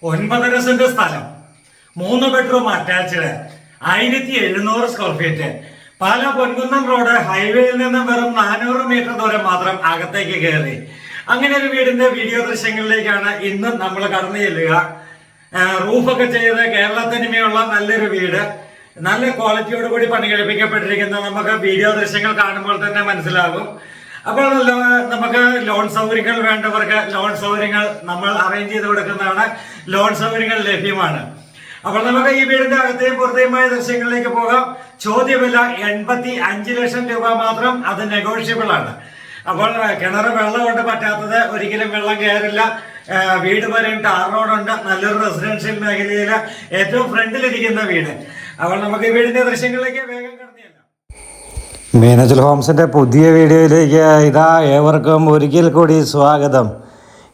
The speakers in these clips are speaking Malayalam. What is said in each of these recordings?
9.5 സെന്റ് സ്ഥലം, 3 bedroom attached, 1700 square feet. Pala Ponkunnam road ഹൈവേയിൽ നിന്നും വെറും 400 മീറ്റർ ദൂരം മാത്രം അകത്തേക്ക് കയറി. അങ്ങനെ ഒരു വീടിന്റെ വീഡിയോ ദൃശ്യങ്ങളിലേക്കാണ് ഇന്ന് നമ്മൾ കടന്നു ചെല്ലുക. റൂഫൊക്കെ ചെയ്ത് കേരളത്തനിമയുള്ള നല്ലൊരു വീട്, നല്ല ക്വാളിറ്റിയോട് കൂടി പണി കഴിപ്പിക്കപ്പെട്ടിരിക്കുന്ന നമുക്ക് വീഡിയോ ദൃശ്യങ്ങൾ കാണുമ്പോൾ തന്നെ മനസ്സിലാകും. അപ്പോൾ നമുക്ക് ലോൺ സൗകര്യങ്ങൾ വേണ്ടവർക്ക് ലോൺ സൗകര്യങ്ങൾ നമ്മൾ അറേഞ്ച് ചെയ്ത് കൊടുക്കുന്നതാണ്. ലോൺ സൗകര്യങ്ങൾ ലഭ്യമാണ്. അപ്പോൾ നമുക്ക് ഈ വീടിന്റെ അകത്തെയും പുറത്തെയുമായ ദൃശ്യങ്ങളിലേക്ക് പോകാം. ചോദ്യവില 85 ലക്ഷം രൂപ മാത്രം, അത് നെഗോഷ്യബിൾ ആണ്. അപ്പോൾ കിണർ വെള്ളം കൊണ്ട് പറ്റാത്തത്, ഒരിക്കലും വെള്ളം കയറില്ല. വീട് വരെ ടാർ റോഡുണ്ട്. നല്ലൊരു റെസിഡൻഷ്യൽ മേഖലയിൽ ഏറ്റവും ഫ്രണ്ടിലിരിക്കുന്ന വീട്. അപ്പോൾ നമുക്ക് ഈ വീടിന്റെ ദൃശ്യങ്ങളിലേക്ക് വേഗം കടന്നില്ല. മീനച്ചൽ ഹോംസിൻ്റെ പുതിയ വീഡിയോയിലേക്ക് ഏവർക്കും ഒരിക്കൽ കൂടി സ്വാഗതം.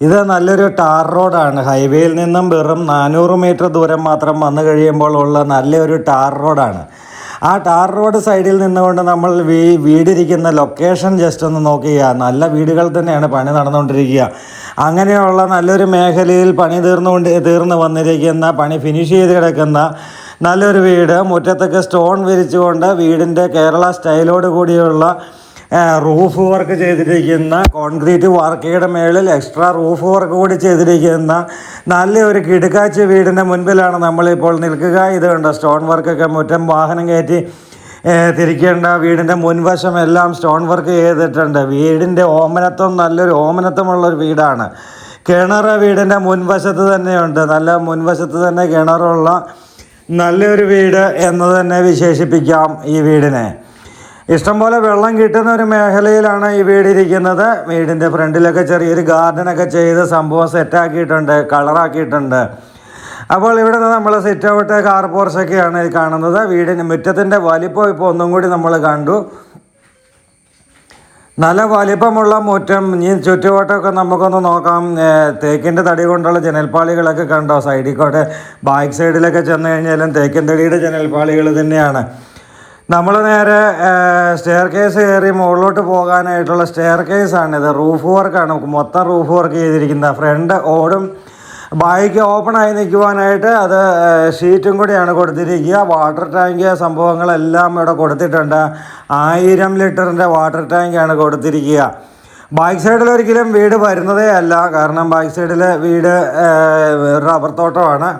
ഇത് നല്ലൊരു ടാർ റോഡാണ്. ഹൈവേയിൽ നിന്നും വെറും 400 മീറ്റർ ദൂരം മാത്രം വന്നു കഴിയുമ്പോൾ ഉള്ള നല്ലൊരു ടാർ റോഡാണ്. ആ ടാർ റോഡ് സൈഡിൽ നിന്നുകൊണ്ട് നമ്മൾ വീടിരിക്കുന്ന ലൊക്കേഷൻ ജസ്റ്റ് ഒന്ന് നോക്കുക. നല്ല വീടുകൾ തന്നെയാണ് പണി നടന്നുകൊണ്ടിരിക്കുക. അങ്ങനെയുള്ള നല്ലൊരു മേഖലയിൽ പണി തീർന്നു വന്നിരിക്കുന്ന, പണി ഫിനിഷ് ചെയ്ത് കിടക്കുന്ന നല്ലൊരു വീട്. മുറ്റത്തൊക്കെ സ്റ്റോൺ വിരിച്ചുകൊണ്ട് വീടിൻ്റെ കേരള സ്റ്റൈലോട് കൂടിയുള്ള റൂഫ് വർക്ക് ചെയ്തിരിക്കുന്ന, കോൺക്രീറ്റ് വർക്കയുടെ മേളിൽ എക്സ്ട്രാ റൂഫ് വർക്ക് കൂടി ചെയ്തിരിക്കുന്ന നല്ലൊരു കിടുക്കാച്ചി വീടിൻ്റെ മുൻപിലാണ് നമ്മളിപ്പോൾ നിൽക്കുക. ഇത് കണ്ടോ, സ്റ്റോൺ വർക്കൊക്കെ, മുറ്റം വാഹനം കയറ്റി തിരിക്കേണ്ട വീടിൻ്റെ മുൻവശം എല്ലാം സ്റ്റോൺ വർക്ക് ചെയ്തിട്ടുണ്ട്. വീടിൻ്റെ ഓമനത്വം നല്ലൊരു ഓമനത്വമുള്ളൊരു വീടാണ്. കിണർ വീടിൻ്റെ മുൻവശത്ത് തന്നെയുണ്ട്. നല്ല മുൻവശത്ത് തന്നെ കിണറുള്ള നല്ലൊരു വീട് എന്ന് തന്നെ വിശേഷിപ്പിക്കാം ഈ വീടിനെ. ഇഷ്ടംപോലെ വെള്ളം കിട്ടുന്ന ഒരു മേഖലയിലാണ് ഈ വീടിരിക്കുന്നത്. വീടിൻ്റെ ഫ്രണ്ടിലൊക്കെ ചെറിയൊരു ഗാർഡനൊക്കെ ചെയ്ത് സംഭവം സെറ്റാക്കിയിട്ടുണ്ട്, കളറാക്കിയിട്ടുണ്ട്. അപ്പോൾ ഇവിടെ നിന്ന് നമ്മൾ സിറ്റ് ഔട്ട്, കാർ പോർച്ചൊക്കെയാണ് കാണുന്നത്. വീടിന് മുറ്റത്തിൻ്റെ വലിപ്പം ഇപ്പോൾ ഒന്നും കൂടി നമ്മൾ കണ്ടു. നല്ല വലിപ്പമുള്ള മുറ്റം. ഈ ചുറ്റുവട്ടമൊക്കെ നമുക്കൊന്ന് നോക്കാം. തേക്കിൻ്റെ തടി കൊണ്ടുള്ള ജനൽപ്പാളികളൊക്കെ കണ്ടോ? സൈഡിൽ കൂടെ ബാക്ക് സൈഡിലൊക്കെ ചെന്ന് കഴിഞ്ഞാലും തേക്കിൻ തടിയുടെ ജനൽപ്പാളികൾ തന്നെയാണ്. നമ്മൾ നേരെ സ്റ്റെയർ കേസ് കയറി മുകളിലോട്ട് പോകാനായിട്ടുള്ള സ്റ്റെയർ കേസാണിത്. റൂഫ് വർക്കാണ്, മൊത്തം റൂഫ് വർക്ക് ചെയ്തിരിക്കുന്നത്. ഫ്രണ്ട് ഓടും ബാക്ക് ഓപ്പൺ ആയി നിൽക്കുവാനായിട്ട് അത് ഷീറ്റും കൂടിയാണ് കൊടുത്തിരിക്കുക. വാട്ടർ ടാങ്ക് സംഭവങ്ങളെല്ലാം ഇവിടെ കൊടുത്തിട്ടുണ്ട്. 1000 ലിറ്ററിൻ്റെ വാട്ടർ ടാങ്കാണ് കൊടുത്തിരിക്കുക. ബാക്ക് സൈഡിൽ ഒരിക്കലും വീട് വരുന്നതേ അല്ല, കാരണം ബാക്ക് സൈഡിൽ വീട് റബ്ബർ തോട്ടമാണ്.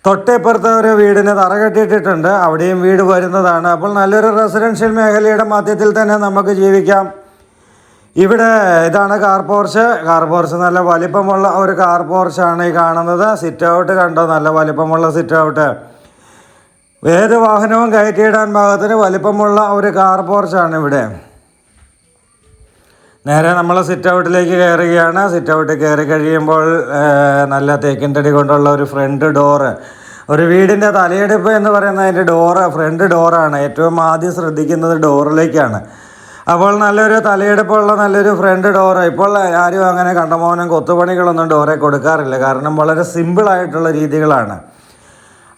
തൊട്ടിപ്പുറത്തെ ഒരു വീടിന് തറ കെട്ടിയിട്ടുണ്ട്, അവിടെയും വീട് വരുന്നതാണ്. അപ്പോൾ നല്ലൊരു റെസിഡൻഷ്യൽ മേഖലയുടെ മധ്യത്തിൽ തന്നെ നമുക്ക് ജീവിക്കാം. ഇവിടെ ഇതാണ് കാർ പോർച്ച്. നല്ല വലിപ്പമുള്ള ഒരു കാർ പോർച്ചാണ് ഈ കാണുന്നത്. സിറ്റ് ഔട്ട് കണ്ടോ, നല്ല വലിപ്പമുള്ള സിറ്റ് ഔട്ട്. ഏത് വാഹനവും കയറ്റിയിടാൻ പാകത്തിന് വലിപ്പമുള്ള ഒരു കാർ പോർച്ചാണ് ഇവിടെ. നേരെ നമ്മൾ സിറ്റ് ഔട്ടിലേക്ക് കയറുകയാണ്. സിറ്റ് ഔട്ടിൽ കയറി കഴിയുമ്പോൾ നല്ല തേക്കിൻ തടി കൊണ്ടുള്ള ഒരു ഫ്രണ്ട് ഡോറ്. ഒരു വീടിൻ്റെ തലയെടുപ്പ് എന്ന് പറയുന്നതിൻ്റെ ഫ്രണ്ട് ഡോറാണ്. ഏറ്റവും ആദ്യം ശ്രദ്ധിക്കുന്നത് ഡോറിലേക്കാണ്. അപ്പോൾ നല്ലൊരു തലയെടുപ്പുള്ള നല്ലൊരു ഫ്രണ്ട് ഡോറ്. ഇപ്പോൾ ആരും അങ്ങനെ കണ്ടമാനം കൊത്തുപണികളൊന്നും ഡോറെ കൊടുക്കാറില്ല, കാരണം വളരെ സിമ്പിളായിട്ടുള്ള രീതികളാണ്.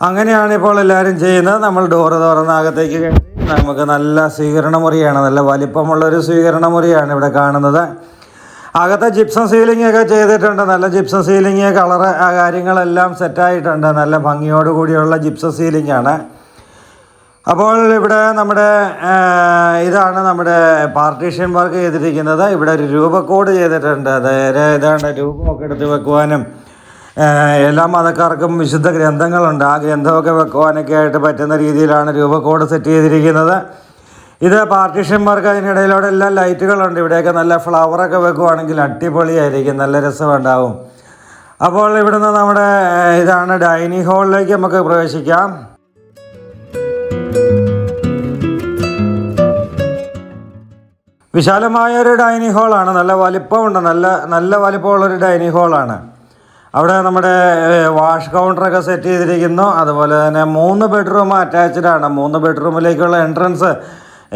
അങ്ങനെയാണ് ഇപ്പോൾ എല്ലാവരും ചെയ്യുന്നത്. നമ്മൾ ഡോറ് തുറന്ന് അകത്തേക്ക് കയറി നമുക്ക് നല്ല സ്വീകരണ മുറിയാണ്. നല്ല വലിപ്പമുള്ളൊരു സ്വീകരണ മുറിയാണ് ഇവിടെ കാണുന്നത്. അകത്തെ ജിപ്സം സീലിംഗ് ഒക്കെ ചെയ്തിട്ടുണ്ട്. നല്ല ജിപ്സം സീലിംഗ്, കളറ്, ആ കാര്യങ്ങളെല്ലാം സെറ്റായിട്ടുണ്ട്. നല്ല ഭംഗിയോട് കൂടിയുള്ള ജിപ്സം സീലിംഗ് ആണ്. അപ്പോൾ ഇവിടെ ഇതാണ് നമ്മുടെ പാർട്ടീഷൻ വർക്ക് ചെയ്തിരിക്കുന്നത്. ഇവിടെ ഒരു രൂപക്കോഡ് ചെയ്തിട്ടുണ്ട്. അതായത് ഇതാണ് രൂപമൊക്കെ എടുത്ത് വെക്കുവാനും എല്ലാ മതക്കാർക്കും വിശുദ്ധ ഗ്രന്ഥങ്ങളുണ്ട്. ആ ഗ്രന്ഥമൊക്കെ വെക്കുവാനൊക്കെ ആയിട്ട് പറ്റുന്ന രീതിയിലാണ് രൂപക്കോഡ് സെറ്റ് ചെയ്തിരിക്കുന്നത്. ഇത് പാർട്ടീഷൻ വർക്ക്. അതിനിടയിലൂടെ എല്ലാം ലൈറ്റുകളുണ്ട്. ഇവിടെയൊക്കെ നല്ല ഫ്ലവറൊക്കെ വെക്കുവാണെങ്കിൽ അടിപൊളിയായിരിക്കും, നല്ല രസമുണ്ടാവും. അപ്പോൾ ഇവിടുന്ന് ഇതാണ് ഡൈനിങ് ഹാളിലേക്ക് നമുക്ക് പ്രവേശിക്കാം. വിശാലമായ ഒരു ഡൈനിങ് ഹാളാണ്. നല്ല വലിപ്പമുണ്ട്. നല്ല വലിപ്പമുള്ളൊരു ഡൈനിങ് ഹാളാണ്. അവിടെ നമ്മുടെ വാഷ് കൗണ്ടറൊക്കെ സെറ്റ് ചെയ്തിരിക്കുന്നു. അതുപോലെ തന്നെ 3 ബെഡ്റൂം അറ്റാച്ച്ഡ് ആണ്. 3 ബെഡ്റൂമിലേക്കുള്ള എൻട്രൻസ്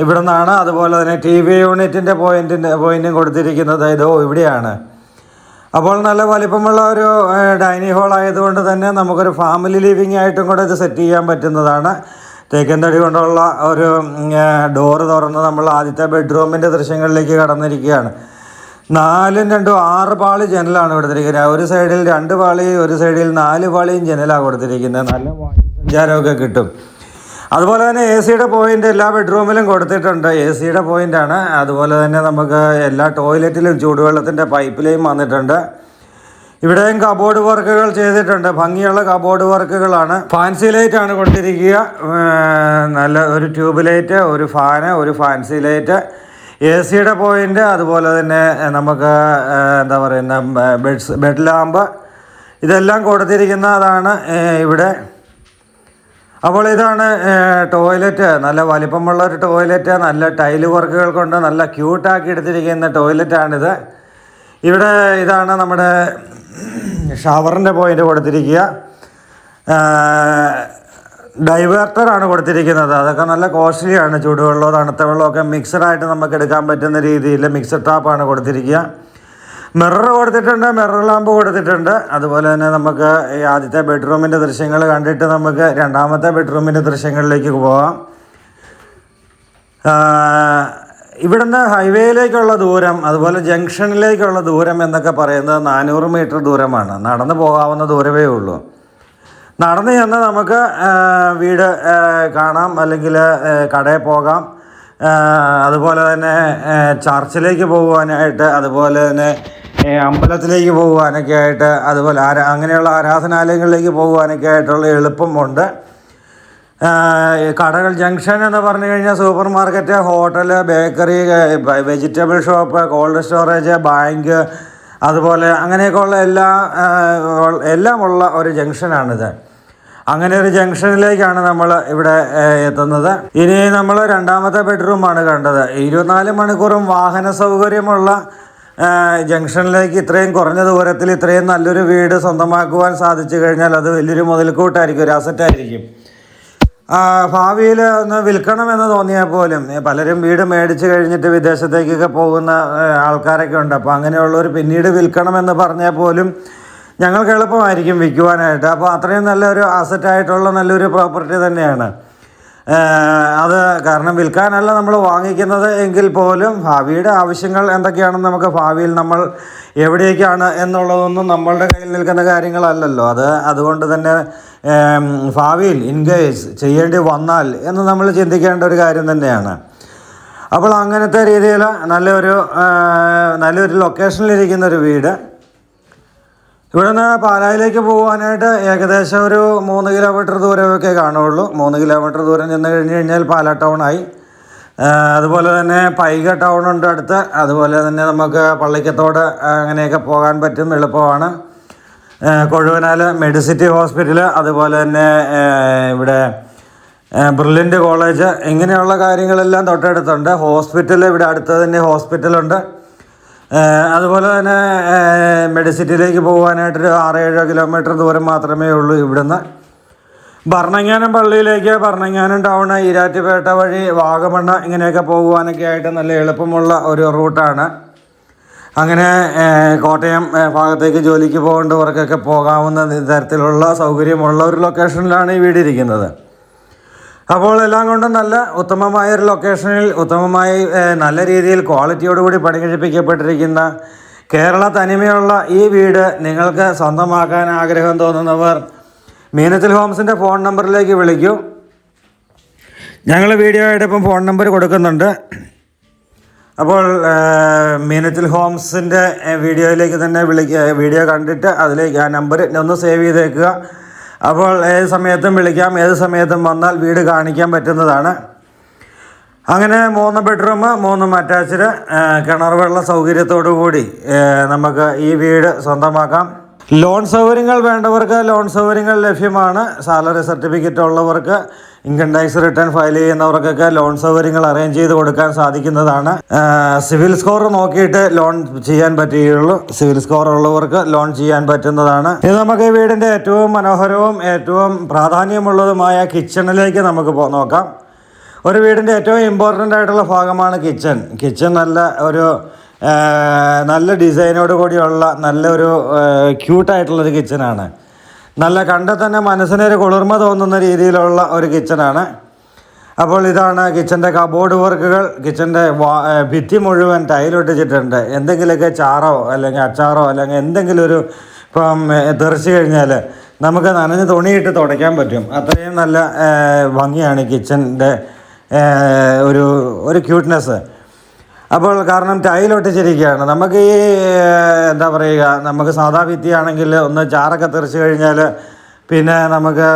ഇവിടെ നിന്നാണ്. അതുപോലെ തന്നെ TV യൂണിറ്റിൻ്റെ പോയിൻറ്റും കൊടുത്തിരിക്കുന്നത് ഇവിടെയാണ്. അപ്പോൾ നല്ല വലിപ്പമുള്ള ഒരു ഡൈനിങ് ഹാൾ ആയതുകൊണ്ട് തന്നെ നമുക്കൊരു ഫാമിലി ലിവിങ് ആയിട്ടും കൂടെ ഇത് സെറ്റ് ചെയ്യാൻ പറ്റുന്നതാണ്. തേക്കൻ തടി കൊണ്ടുള്ള ഒരു ഡോറ് തുറന്ന് നമ്മൾ ആദ്യത്തെ ബെഡ്റൂമിൻ്റെ ദൃശ്യങ്ങളിലേക്ക് കടന്നിരിക്കുകയാണ്. 4 2 6 പാളി ജനലാണ് കൊടുത്തിരിക്കുന്നത്. ഒരു സൈഡിൽ 2 പാളി, ഒരു സൈഡിൽ 4 പാളിയും ജനലാണ് കൊടുത്തിരിക്കുന്നത്. നല്ല വായുസഞ്ചാരമൊക്കെ കിട്ടും. അതുപോലെ തന്നെ എ സിയുടെ പോയിൻ്റ് എല്ലാ ബെഡ്റൂമിലും കൊടുത്തിട്ടുണ്ട്. എ സിയുടെ പോയിൻ്റാണ്. അതുപോലെ തന്നെ നമുക്ക് എല്ലാ ടോയ്ലറ്റിലും ചൂടുവെള്ളത്തിൻ്റെ പൈപ്പ് ലൈൻ വന്നിട്ടുണ്ട്. ഇവിടെയും കബോർഡ് വർക്കുകൾ ചെയ്തിട്ടുണ്ട്. ഭംഗിയുള്ള കബോർഡ് വർക്കുകളാണ്. ഫാൻസി ലൈറ്റാണ് കൊടുത്തിരിക്കുക. നല്ല ഒരു ട്യൂബ് ലൈറ്റ്, ഒരു ഫാന്, ഒരു ഫാൻസി ലൈറ്റ്, എ സിയുടെ പോയിൻ്റ്, അതുപോലെ തന്നെ നമുക്ക് എന്താ പറയുന്ന ബെഡ് ലാമ്പ്, ഇതെല്ലാം കൊടുത്തിരിക്കുന്നതാണ് ഇവിടെ. അപ്പോൾ ഇതാണ് ടോയ്ലറ്റ്. നല്ല വലിപ്പമുള്ള ഒരു ടോയ്ലറ്റ്. നല്ല ടൈല് വർക്കുകൾ കൊണ്ട് നല്ല ക്യൂട്ടാക്കി എടുത്തിരിക്കുന്ന ടോയ്ലറ്റാണിത്. ഇവിടെ ഇതാണ് നമ്മുടെ ഷവറിൻ്റെ പോയിൻ്റ് കൊടുത്തിരിക്കുക. ഡൈവേർട്ടറാണ് കൊടുത്തിരിക്കുന്നത്. അതൊക്കെ നല്ല കോസ്റ്റ്ലിയാണ്. ചൂടുവെള്ളമോ തണുത്ത വെള്ളമൊക്കെ മിക്സഡായിട്ട് നമുക്ക് എടുക്കാൻ പറ്റുന്ന രീതിയിൽ മിക്സഡ് ടാപ്പാണ് കൊടുത്തിരിക്കുക. മിറർ കൊടുത്തിട്ടുണ്ട്, മിറർ ലാമ്പ് കൊടുത്തിട്ടുണ്ട്. അതുപോലെ തന്നെ നമുക്ക് ഈ ആദ്യത്തെ ബെഡ്റൂമിൻ്റെ ദൃശ്യങ്ങൾ കണ്ടിട്ട് നമുക്ക് രണ്ടാമത്തെ ബെഡ്റൂമിൻ്റെ ദൃശ്യങ്ങളിലേക്ക് പോകാം. ഇവിടുന്ന് ഹൈവേയിലേക്കുള്ള ദൂരം, അതുപോലെ ജംഗ്ഷനിലേക്കുള്ള ദൂരം എന്നൊക്കെ പറയുന്നത് 400 മീറ്റർ ദൂരമാണ്. നടന്നു പോകാവുന്ന ദൂരമേ ഉള്ളൂ. നടന്നു ചെന്ന് നമുക്ക് വീട് കാണാം, അല്ലെങ്കിൽ കടയിൽ പോകാം. അതുപോലെ തന്നെ ചർച്ചിലേക്ക് പോകുവാനായിട്ട്, അതുപോലെ തന്നെ അമ്പലത്തിലേക്ക് പോകുവാനൊക്കെ ആയിട്ട്, അതുപോലെ അങ്ങനെയുള്ള ആരാധനാലയങ്ങളിലേക്ക് പോകുവാനൊക്കെ ആയിട്ടുള്ള എളുപ്പമുണ്ട്. കടകൾ, ജംഗ്ഷൻ എന്ന് പറഞ്ഞു കഴിഞ്ഞാൽ super market, hotel, bakery, vegetable shop, cold storage, bank, അതുപോലെ അങ്ങനെയൊക്കെയുള്ള എല്ലാം ഉള്ള ഒരു ജംഗ്ഷനാണിത്. അങ്ങനെ ഒരു ജംഗ്ഷനിലേക്കാണ് നമ്മൾ ഇവിടെ എത്തുന്നത്. ഇനി നമ്മൾ രണ്ടാമത്തെ ബെഡ്റൂമാണ് കണ്ടത്. 24 മണിക്കൂറും വാഹന സൗകര്യമുള്ള ജംഗ്ഷനിലേക്ക് ഇത്രയും കുറഞ്ഞ ദൂരത്തിൽ ഇത്രയും നല്ലൊരു വീട് സ്വന്തമാക്കുവാൻ സാധിച്ചു കഴിഞ്ഞാൽ അത് വലിയൊരു മുതൽക്കൂട്ടായിരിക്കും, ഒരു അസറ്റായിരിക്കും. ഭാവിയിൽ ഒന്ന് വിൽക്കണമെന്ന് തോന്നിയാൽ പോലും പലരും വീട് മേടിച്ച് കഴിഞ്ഞിട്ട് വിദേശത്തേക്കൊക്കെ പോകുന്ന ആൾക്കാരൊക്കെ ഉണ്ട്. അപ്പോൾ അങ്ങനെയുള്ളവർ പിന്നീട് വിൽക്കണമെന്ന് പറഞ്ഞാൽ പോലും ഞങ്ങൾക്ക് എളുപ്പമായിരിക്കും വിൽക്കുവാനായിട്ട്. അപ്പോൾ അത്രയും നല്ലൊരു അസറ്റായിട്ടുള്ള നല്ലൊരു പ്രോപ്പർട്ടി തന്നെയാണ് അത്. കാരണം വിൽക്കാനല്ല നമ്മൾ വാങ്ങിക്കുന്നത് എങ്കിൽ പോലും ഭാവിയുടെ ആവശ്യങ്ങൾ എന്തൊക്കെയാണെന്ന് നമുക്ക് ഭാവിയിൽ നമ്മൾ എവിടേക്കാണ് എന്നുള്ളതൊന്നും നമ്മളുടെ കയ്യിൽ നിൽക്കുന്ന കാര്യങ്ങളല്ലല്ലോ. അതുകൊണ്ട് തന്നെ ഭാവിയിൽ ഇൻകേസ് ചെയ്യേണ്ടി വന്നാൽ എന്ന് നമ്മൾ ചിന്തിക്കേണ്ട ഒരു കാര്യം തന്നെയാണ്. അപ്പോൾ അങ്ങനത്തെ രീതിയിൽ നല്ലൊരു ലൊക്കേഷനിലിരിക്കുന്ന ഒരു വീട്. ഇവിടുന്ന് പാലായിലേക്ക് പോകാനായിട്ട് ഏകദേശം ഒരു 3 കിലോമീറ്റർ ദൂരമൊക്കെ കാണുള്ളൂ. 3 കിലോമീറ്റർ ദൂരം ചെന്ന് കഴിഞ്ഞ് കഴിഞ്ഞാൽ പാലാ ടൗണായി. അതുപോലെ തന്നെ പൈക ടൗണുണ്ട് അടുത്ത്. അതുപോലെ തന്നെ നമുക്ക് പള്ളിക്കത്തോട് അങ്ങനെയൊക്കെ പോകാൻ പറ്റും, എളുപ്പമാണ്. കൊഴുവനാൽ മെഡിസിറ്റി ഹോസ്പിറ്റൽ, അതുപോലെ തന്നെ ഇവിടെ ബ്രില്യൻ്റ് കോളേജ്, ഇങ്ങനെയുള്ള കാര്യങ്ങളെല്ലാം തൊട്ടടുത്തുണ്ട്. ഹോസ്പിറ്റൽ ഇവിടെ അടുത്ത് തന്നെ ഹോസ്പിറ്റലുണ്ട്. അതുപോലെ തന്നെ മെഡിസിറ്റിയിലേക്ക് പോകാനായിട്ടൊരു 6-7 കിലോമീറ്റർ ദൂരം മാത്രമേ ഉള്ളൂ ഇവിടുന്ന്. ഭരണങ്ങാനം പള്ളിയിലേക്ക്, ഭരണങ്ങാനം ടൗണ്, ഈരാറ്റുപേട്ട വഴി വാഗമണ്ണ ഇങ്ങനെയൊക്കെ പോകുവാനൊക്കെ ആയിട്ട് നല്ല എളുപ്പമുള്ള ഒരു റൂട്ടാണ്. അങ്ങനെ കോട്ടയം ഭാഗത്തേക്ക് ജോലിക്ക് പോകേണ്ടവർക്കൊക്കെ പോകാവുന്ന തരത്തിലുള്ള സൗകര്യമുള്ള ഒരു ലൊക്കേഷനിലാണ് ഈ വീടിരിക്കുന്നത്. അപ്പോൾ എല്ലാം കൊണ്ടും നല്ല ഉത്തമമായൊരു ലൊക്കേഷനിൽ ഉത്തമമായി നല്ല രീതിയിൽ ക്വാളിറ്റിയോടുകൂടി പണി കഴിപ്പിക്കപ്പെട്ടിരിക്കുന്ന കേരള തനിമയുള്ള ഈ വീട് നിങ്ങൾക്ക് സ്വന്തമാക്കാൻ ആഗ്രഹം തോന്നുന്നവർ മീനച്ചിൽ ഹോംസിൻ്റെ ഫോൺ നമ്പറിലേക്ക് വിളിക്കൂ. ഞങ്ങൾ വീഡിയോ ആയിട്ട് ഇപ്പം ഫോൺ നമ്പർ കൊടുക്കുന്നുണ്ട്. അപ്പോൾ മീനച്ചിൽ ഹോംസിൻ്റെ വീഡിയോയിലേക്ക് തന്നെ വീഡിയോ കണ്ടിട്ട് അതിലേക്ക് ആ നമ്പർ ഒന്ന് സേവ് ചെയ്തേക്കുക. അപ്പോൾ ഏത് സമയത്തും വിളിക്കാം, ഏത് സമയത്തും വന്നാൽ വീട് കാണിക്കാൻ പറ്റുന്നതാണ്. അങ്ങനെ 3 ബെഡ്റൂം, 3 അറ്റാച്ച്ഡ്, കിണർ വെള്ള സൗകര്യത്തോടു കൂടി നമുക്ക് ഈ വീട് സ്വന്തമാക്കാം. ലോൺ സൗകര്യങ്ങൾ വേണ്ടവർക്ക് ലോൺ സൗകര്യങ്ങൾ ലഭ്യമാണ്. സാലറി സർട്ടിഫിക്കറ്റ് ഉള്ളവർക്ക്, ഇൻകം ടാക്സ് റിട്ടേൺ ഫയൽ ചെയ്യുന്നവർക്കൊക്കെ ലോൺ സൗകര്യങ്ങൾ അറേഞ്ച് ചെയ്ത് കൊടുക്കാൻ സാധിക്കുന്നതാണ്. സിവിൽ സ്കോർ നോക്കിയിട്ട് ലോൺ ചെയ്യാൻ പറ്റുകയുള്ളൂ. സിവിൽ സ്കോർ ഉള്ളവർക്ക് ലോൺ ചെയ്യാൻ പറ്റുന്നതാണ്. ഇത് നമുക്ക് ഈ വീടിൻ്റെ ഏറ്റവും മനോഹരവും ഏറ്റവും പ്രാധാന്യമുള്ളതുമായ കിച്ചണിലേക്ക് നമുക്ക് നോക്കാം. ഒരു വീടിൻ്റെ ഏറ്റവും ഇമ്പോർട്ടൻ്റ് ആയിട്ടുള്ള ഭാഗമാണ് കിച്ചൺ നല്ല ഡിസൈനോട് കൂടിയുള്ള നല്ലൊരു ക്യൂട്ടായിട്ടുള്ളൊരു കിച്ചനാണ്. നല്ല കണ്ടാൽ തന്നെ മനസ്സിനൊരു കുളിർമ തോന്നുന്ന രീതിയിലുള്ള ഒരു കിച്ചനാണ്. അപ്പോൾ ഇതാണ് കിച്ചൻ്റെ കബോർഡ് വർക്കുകൾ. കിച്ചൻ്റെ ഭിത്തി മുഴുവൻ ടൈലൊട്ടിച്ചിട്ടുണ്ട്. എന്തെങ്കിലുമൊക്കെ ചാറോ അല്ലെങ്കിൽ അച്ചാറോ അല്ലെങ്കിൽ എന്തെങ്കിലും ഒരു ഇപ്പം തെറിച്ച് കഴിഞ്ഞാൽ നമുക്ക് നനഞ്ഞ് തുണിയിട്ട് തുടയ്ക്കാൻ പറ്റും. അത്രയും നല്ല ഭംഗിയാണ് കിച്ചൻ്റെ ഒരു ക്യൂട്ട്നെസ്. അപ്പോൾ കാരണം ടൈലൊട്ടിച്ചിരിക്കുകയാണ്. നമുക്ക് ഈ എന്താ പറയുക, നമുക്ക് സാധാ ഭിത്തിയാണെങ്കിൽ ഒന്ന് ചാറൊക്കെ തെറിച്ച് കഴിഞ്ഞാൽ പിന്നെ നമുക്ക്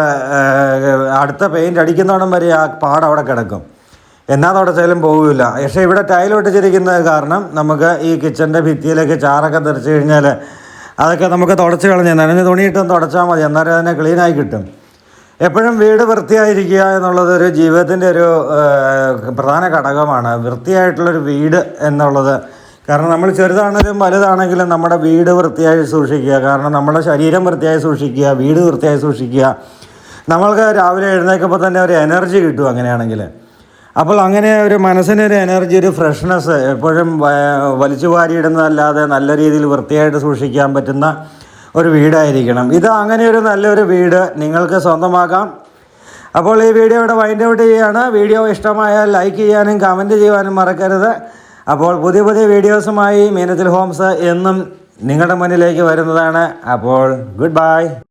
അടുത്ത പെയിൻ്റ് അടിക്കുന്നോടം വരെ ആ പാട് അവിടെ കിടക്കും, എന്നാ തുടച്ചാലും പോകില്ല. പക്ഷേ ഇവിടെ ടൈലൊട്ടിച്ചിരിക്കുന്നത് കാരണം നമുക്ക് ഈ കിച്ചൻ്റെ ഭിത്തിയിലേക്ക് ചാറൊക്കെ തെറിച്ച് കഴിഞ്ഞാൽ അതൊക്കെ നമുക്ക് തുടച്ച് കളഞ്ഞ് നനഞ്ഞ് തുണിയിട്ടും തുടച്ചാൽ മതി, എന്നാലും അതിനെ ക്ലീനായി കിട്ടും. എപ്പോഴും വീട് വൃത്തിയായിരിക്കുക എന്നുള്ളത് ഒരു ജീവിതത്തിൻ്റെ ഒരു പ്രധാന ഘടകമാണ്. വൃത്തിയായിട്ടുള്ളൊരു വീട് എന്നുള്ളത്, കാരണം നമ്മൾ ചെറുതാണെങ്കിലും വലുതാണെങ്കിലും നമ്മുടെ വീട് വൃത്തിയായി സൂക്ഷിക്കുക. കാരണം നമ്മുടെ ശരീരം വൃത്തിയായി സൂക്ഷിക്കുക, വീട് വൃത്തിയായി സൂക്ഷിക്കുക. നമ്മൾക്ക് രാവിലെ എഴുന്നേൽക്കുമ്പോൾ തന്നെ ഒരു എനർജി കിട്ടും അങ്ങനെയാണെങ്കിൽ. അപ്പോൾ അങ്ങനെ ഒരു മനസ്സിനൊരു എനർജി, ഒരു ഫ്രഷ്നെസ്, എപ്പോഴും വലിച്ചു വാരിയിടുന്നതല്ലാതെ നല്ല രീതിയിൽ വൃത്തിയായിട്ട് സൂക്ഷിക്കാൻ പറ്റുന്ന ഒരു വീടായിരിക്കണം ഇത്. അങ്ങനെ ഒരു നല്ലൊരു വീട് നിങ്ങൾക്ക് സ്വന്തമാക്കാം. അപ്പോൾ ഈ വീഡിയോ ഇവിടെ വൈൻഡ് ഔട്ട് ചെയ്യുകയാണ്. വീഡിയോ ഇഷ്ടമായാൽ ലൈക്ക് ചെയ്യാനും കമൻറ്റ് ചെയ്യാനും മറക്കരുത്. അപ്പോൾ പുതിയ പുതിയ വീഡിയോസുമായി മീനച്ചിൽ ഹോംസ് എന്നും നിങ്ങളുടെ മുന്നിലേക്ക് വരുന്നതാണ്. അപ്പോൾ ഗുഡ് ബൈ.